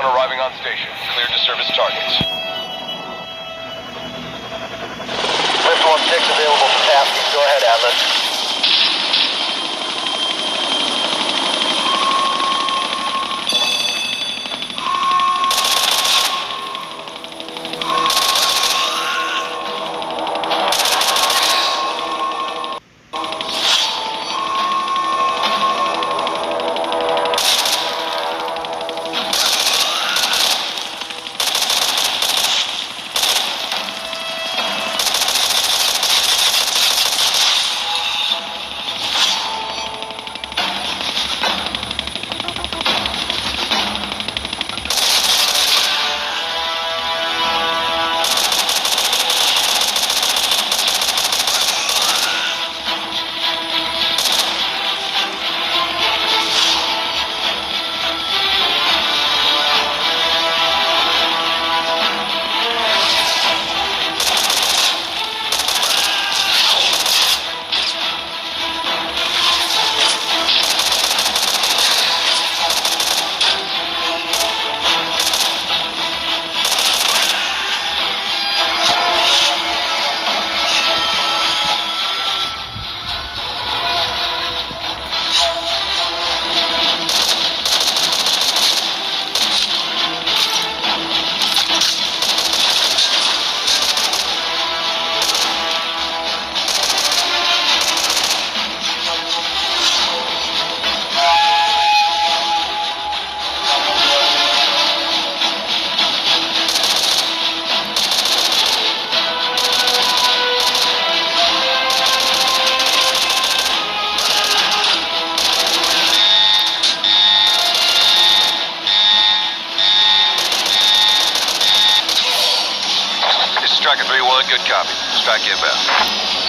Arriving on station. Cleared to service targets. Lift 1-6 available for tasking. Go ahead, Atlas. This is Striker 3-1. Good copy. Strike inbound.